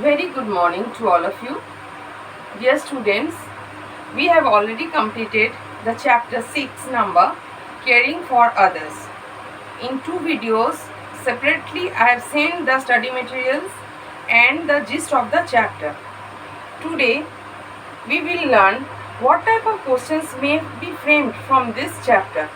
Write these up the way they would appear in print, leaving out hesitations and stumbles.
Very good morning to all of you. Dear students, we have already completed the chapter 6 number Caring for Others. In two videos separately I have sent the study materials and the gist of the chapter. Today we will learn what type of questions may be framed from this chapter.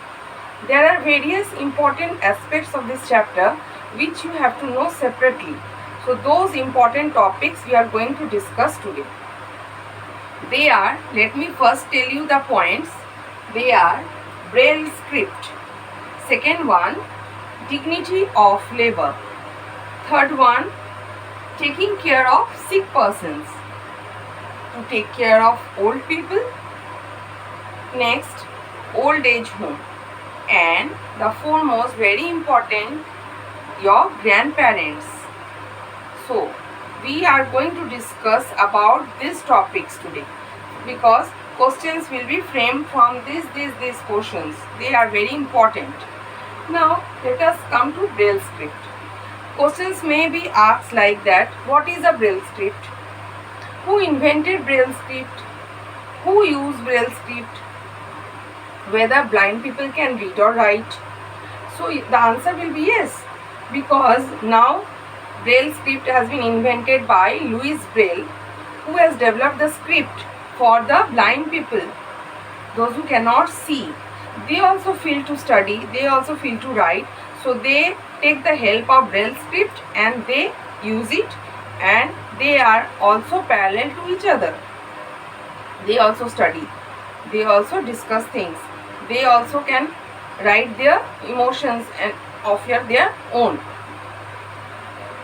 There are various important aspects of this chapter which you have to know separately. So those important topics we are going to discuss today. They are, let me first tell you the points. They are Braille script. Second one, dignity of labor. Third one, taking care of sick persons. To take care of old people. Next, old age home. And the foremost, very important, your grandparents. So, we are going to discuss about these topics today because questions will be framed from these portions. They are very important. Now, let us come to Braille script. Questions may be asked like that: what is a Braille script? Who invented Braille script? Who used Braille script? Whether blind people can read or write? So the answer will be yes, because now Braille script has been invented by Louis Braille, who has developed the script for the blind people, those who cannot see. They also feel to study, they also feel to write, so they take the help of Braille script and they use it, and they are also parallel to each other. They also study, they also discuss things, they also can write their emotions and of their own.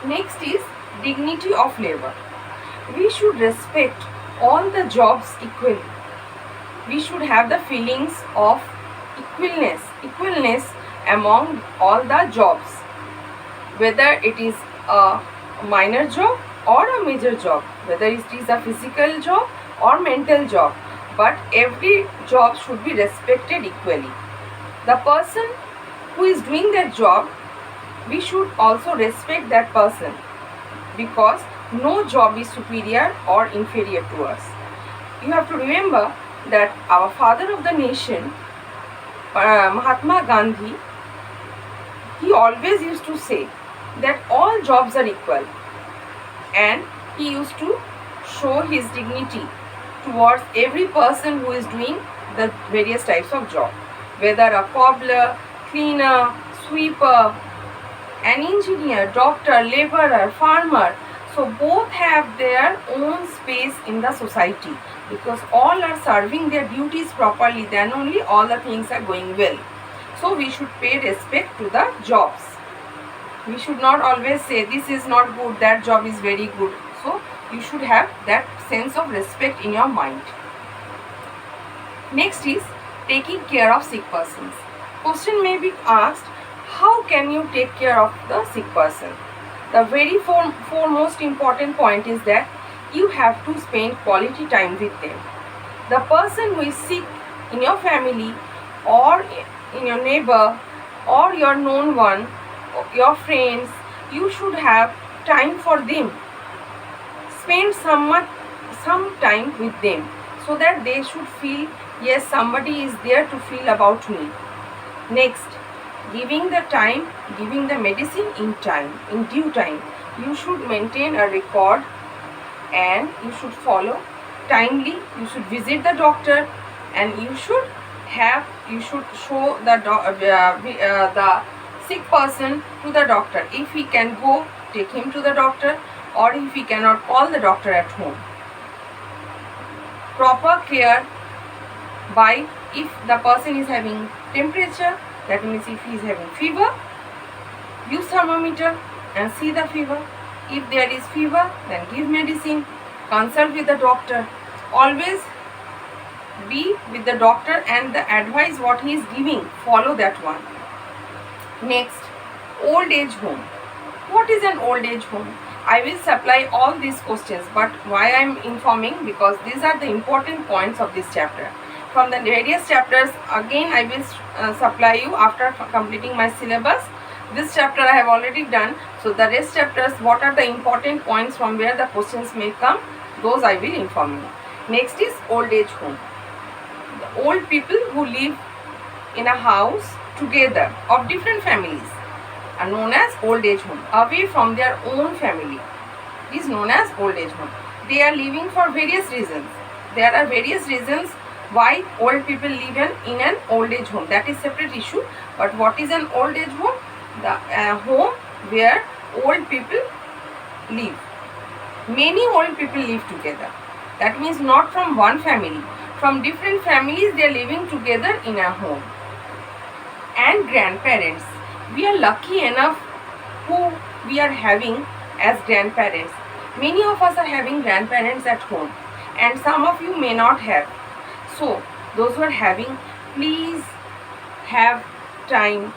Next is dignity of labor. We should respect all the jobs equally. We should have the feelings of equalness among all the jobs, whether it is a minor job or a major job, whether it is a physical job or mental job, but every job should be respected equally. The person who is doing that job, we should also respect that person, because no job is superior or inferior to us. You have to remember that our father of the nation, Mahatma Gandhi, he always used to say that all jobs are equal, and he used to show his dignity towards every person who is doing the various types of job, whether a cobbler, cleaner, sweeper, an engineer, doctor, laborer, farmer. So both have their own space in the society, because all are serving their duties properly, then only all the things are going well. So we should pay respect to the jobs. We should not always say this is not good, that job is very good. So you should have that sense of respect in your mind. Next is taking care of sick persons. Question may be asked, how can you take care of the sick person? The very foremost important point is that you have to spend quality time with them. The person who is sick in your family or in your neighbor or your known one, your friends, you should have time for them. Spend some time with them, so that they should feel, yes, somebody is there to feel about me. Next, giving the time, giving the medicine in time, in due time. You should maintain a record and you should follow timely. You should visit the doctor, and you should show the sick person to the doctor. If he can go, take him to the doctor, or if he cannot, call the doctor at home. Proper care by, if the person is having temperature, that means if he is having fever, use thermometer and see the fever. If there is fever, then give medicine, consult with the doctor. Always be with the doctor and the advice what he is giving, follow that one. Next, old age home. What is an old age home? I will supply all these questions, but why I am informing, because these are the important points of this chapter. From the various chapters, again I will supply you after completing my syllabus. This chapter I have already done. So the rest chapters, what are the important points from where the questions may come, those I will inform you. Next is old age home. The old people who live in a house together of different families are known as old age home. Away from their own family is known as old age home. They are living for various reasons. There are various reasons why old people live in an old age home. That is separate issue. But what is an old age home? The home where old people live. Many old people live together. That means not from one family. From different families they are living together in a home. And grandparents. We are lucky enough who we are having as grandparents. Many of us are having grandparents at home, and some of you may not have. So those who are having, please have time,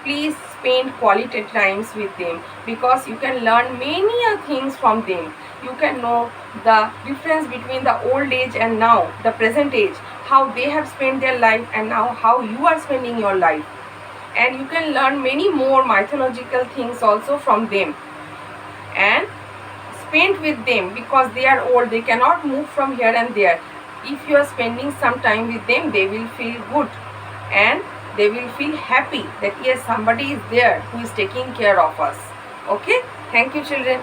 please spend quality times with them, because you can learn many things from them. You can know the difference between the old age and now the present age, how they have spent their life and now how you are spending your life. And you can learn many more mythological things also from them, and spend with them, because they are old, they cannot move from here and there. If you are spending some time with them, they will feel good and they will feel happy that yes, somebody is there who is taking care of us. Okay, thank you children.